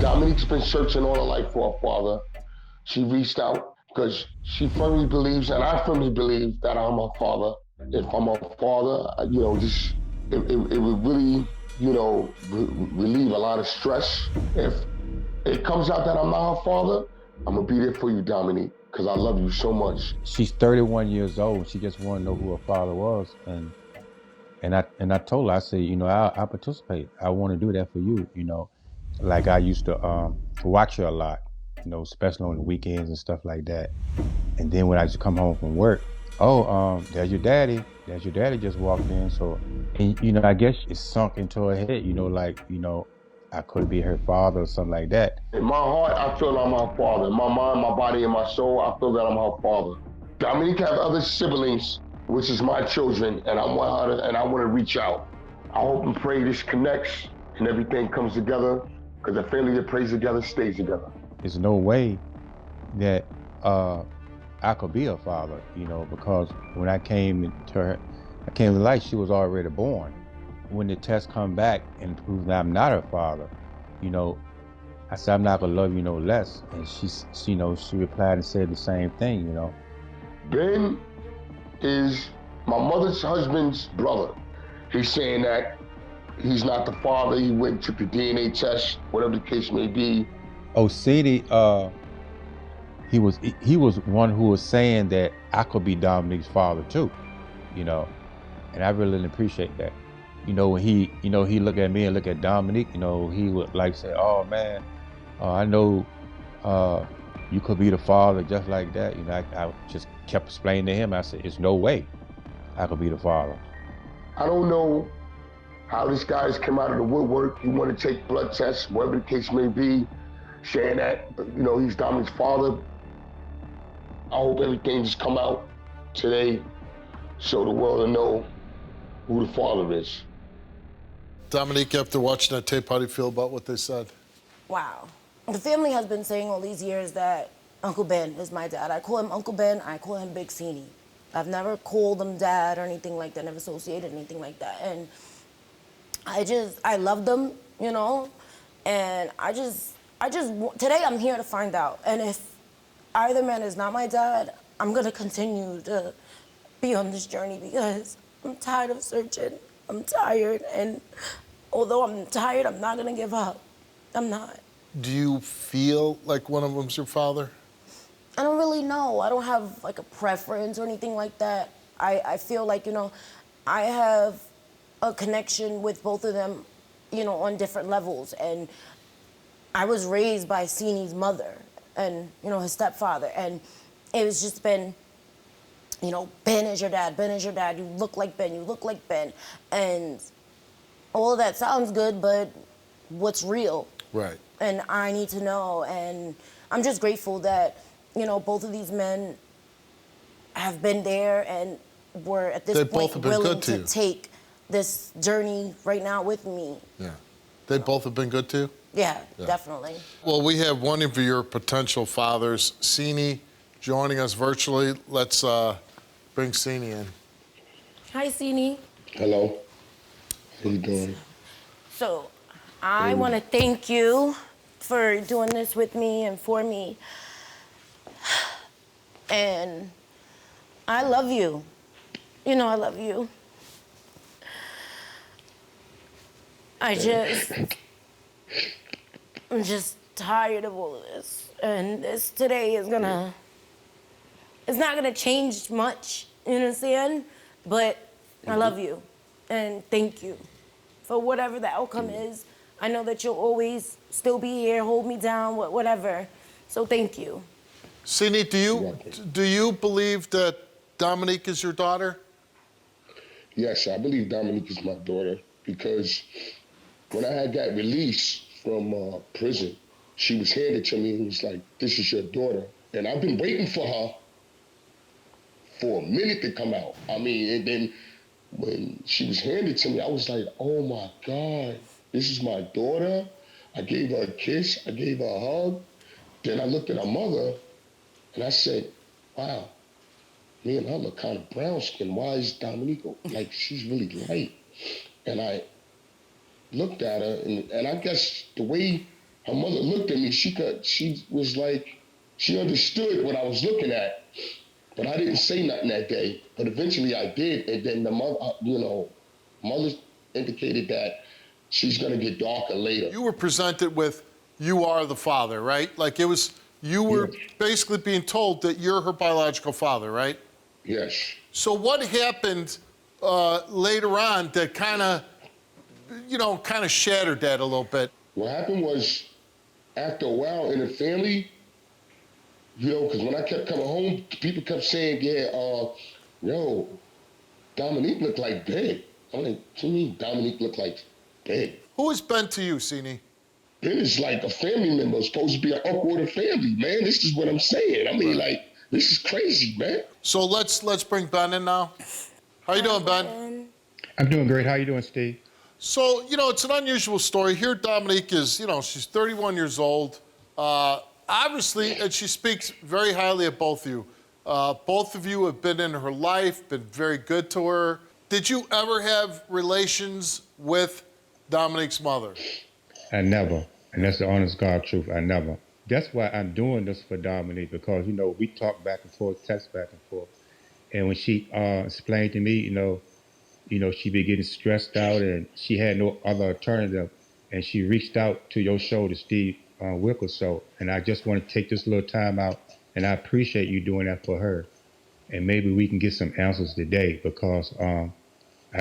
Dominique's been searching all her life for a father. She reached out because she firmly believes, and I firmly believe that I'm her father. If I'm her father, just it would really, relieve a lot of stress. If it comes out that I'm not her father, I'm gonna be there for you, Dominique, because I love you so much. She's 31 years old. She just wanted to know who her father was, and I told her, I said, I'll participate. I want to do that for you. Like I used to watch her a lot, especially on the weekends and stuff like that. And then when I just come home from work, oh, there's your daddy. There's your daddy just walked in. So, and I guess it's sunk into her head, I could be her father or something like that. In my heart, I feel I'm her father. In my mind, my body, and my soul, I feel that I'm her father. Dominique have other siblings, which is my children, and I want her to, and I want to reach out. I hope and pray this connects and everything comes together, because a family that prays together stays together. There's no way that I could be a father, because when I came to life, she was already born. When the test come back and proves that I'm not her father, I said, I'm not gonna love you no less. And she replied and said the same thing, Ben is my mother's husband's brother. He's saying that he's not the father. He went and took the DNA test, whatever the case may be. Oh, Ceni, he was one who was saying that I could be Dominique's father too, and I really didn't appreciate that. When he look at me and look at Dominique, he would like say, "Oh man, I know you could be the father just like that." I just kept explaining to him. I said, "It's no way I could be the father." I don't know how this guy's come out of the woodwork. You want to take blood tests, whatever the case may be, saying that he's Dominique's father. I hope everything just come out today, so the world will know who the father is. Dominique, after watching that tape, how do you feel about what they said? Wow. The family has been saying all these years that Uncle Ben is my dad. I call him Uncle Ben, I call him Big Ceni. I've never called him dad or anything like that, never associated anything like that. And I love them, and today I'm here to find out. And if either man is not my dad, I'm gonna continue to be on this journey because I'm tired of searching. I'm tired, and although I'm tired, I'm not gonna give up. I'm not. Do you feel like one of them's your father? I don't really know. I don't have like a preference or anything like that. I feel like, I have a connection with both of them, on different levels. And I was raised by Ceni's mother and, his stepfather. And it was just been, Ben is your dad, Ben is your dad. You look like Ben, you look like Ben. And all of that sounds good, but what's real? Right. And I need to know. And I'm just grateful that, both of these men have been there and were at this point willing to take this journey right now with me. Yeah. They both have been good to you? Yeah, definitely. Well, we have one of your potential fathers, Ceni, joining us virtually. Let's bring Ceni in. Hi, Ceni. Hello. How you doing? So, I want to thank you for doing this with me and for me. And I love you. I love you. I'm just tired of all of this. And this today is it's not gonna change much, you understand? But I love you, and thank you for whatever the outcome is. I know that you'll always still be here, hold me down, whatever. So thank you. Ceni, do you believe that Dominique is your daughter? Yes, I believe Dominique is my daughter because when I had got released from prison, she was handed to me and was like, "This is your daughter." And I've been waiting for her for a minute to come out. And then when she was handed to me, I was like, "Oh my God, this is my daughter." I gave her a kiss, I gave her a hug. Then I looked at her mother and I said, "Wow, me and her look kind of brown skin. Why is Dominique, like, she's really light?" And I looked at her, and I guess the way her mother looked at me. She was like, she understood what I was looking at, but I didn't say nothing that day. But eventually I did, and then the mother, mother indicated that she's gonna get darker later. You were presented with, you are the father, right? Like it was, you were Yes. basically being told that you're her biological father, right? Yes. So what happened later on that kind of shattered that a little bit? What happened was, after a while in the family, because when I kept coming home, people kept saying, Dominique looked like Ben. I'm like, to me, Dominique looked like Ben. Who is Ben to you, Ceni? Ben is like a family member, supposed to be an uncle of the family, man. This is what I'm saying. I mean, like, this is crazy, man. So let's bring Ben in now. How you doing, Ben? I'm doing great. How you doing, Steve? So, it's an unusual story. Here Dominique is, she's 31 years old. Obviously, and she speaks very highly of both of you. Both of you have been in her life, been very good to her. Did you ever have relations with Dominique's mother? I never. And that's the honest God truth. I never. That's why I'm doing this for Dominique, because, we talk back and forth, text back and forth. And when she explained to me, she be getting stressed out and she had no other alternative. And she reached out to your show, the Steve Wilkos Show. And I just want to take this little time out, and I appreciate you doing that for her. And maybe we can get some answers today, because I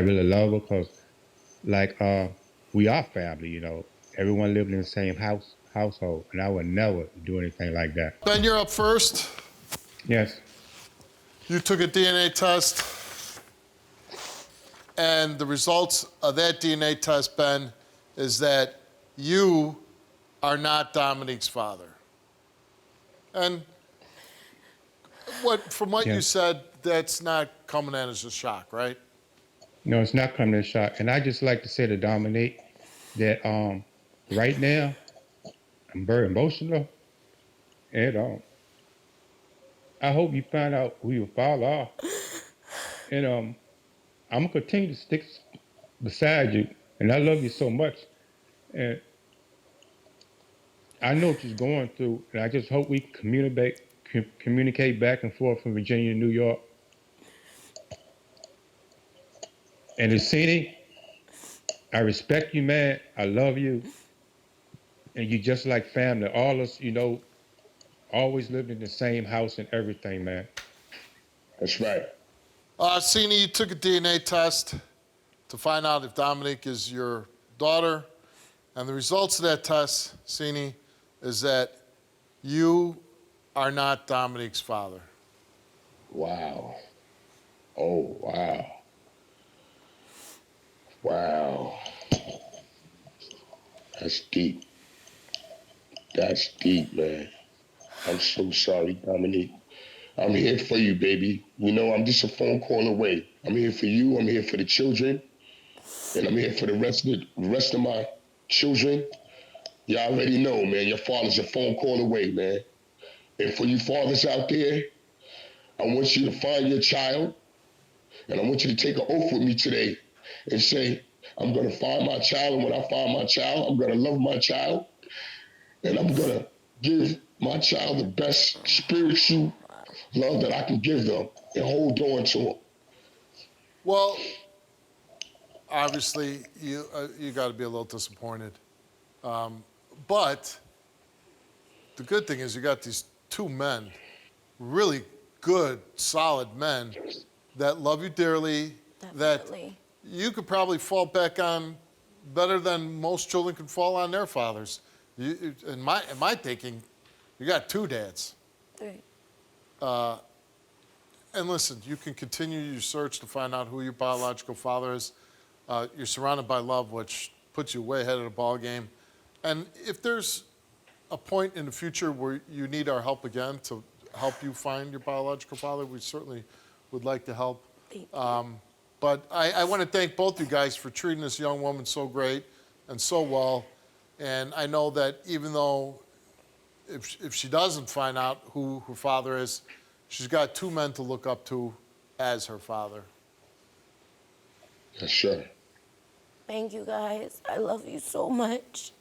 really love her, because we are family, Everyone living in the same household, and I would never do anything like that. Ben, you're up first. Yes. You took a DNA test, and the results of that DNA test, Ben, is that you are not Dominique's father. And from what you said, that's not coming in as a shock, right? No, it's not coming as a shock. And I just like to say to Dominique that right now, I'm very emotional, and I hope you find out who your father are. And I'm gonna continue to stick beside you, and I love you so much. And I know what you're going through, and I just hope we can communicate back and forth from Virginia to New York. And to Ceni, I respect you, man. I love you. And you just like family. All us, always lived in the same house and everything, man. That's right. Ceni, you took a DNA test to find out if Dominique is your daughter. And the results of that test, Ceni, is that you are not Dominique's father. Wow. Oh, wow. Wow. That's deep. That's deep, man. I'm so sorry, Dominique. I'm here for you, baby. I'm just a phone call away. I'm here for you. I'm here for the children. And I'm here for the rest of my children. You already know, man. Your father's a phone call away, man. And for you fathers out there, I want you to find your child. And I want you to take an oath with me today and say, I'm going to find my child. And when I find my child, I'm going to love my child. And I'm going to give my child the best spiritual love that I can give them and hold on to them. Well, obviously, you got to be a little disappointed. But the good thing is you got these two men, really good, solid men that love you dearly, Definitely. that you could probably fall back on better than most children can fall on their fathers. In my thinking, you got two dads. Right. And listen, you can continue your search to find out who your biological father is. You're surrounded by love, which puts you way ahead of the ball game. And if there's a point in the future where you need our help again to help you find your biological father, we certainly would like to help. Thank you. But I want to thank both you guys for treating this young woman so great and so well. And I know that even though if she doesn't find out who her father is, she's got two men to look up to as her father. Yes, sir. Thank you, guys. I love you so much.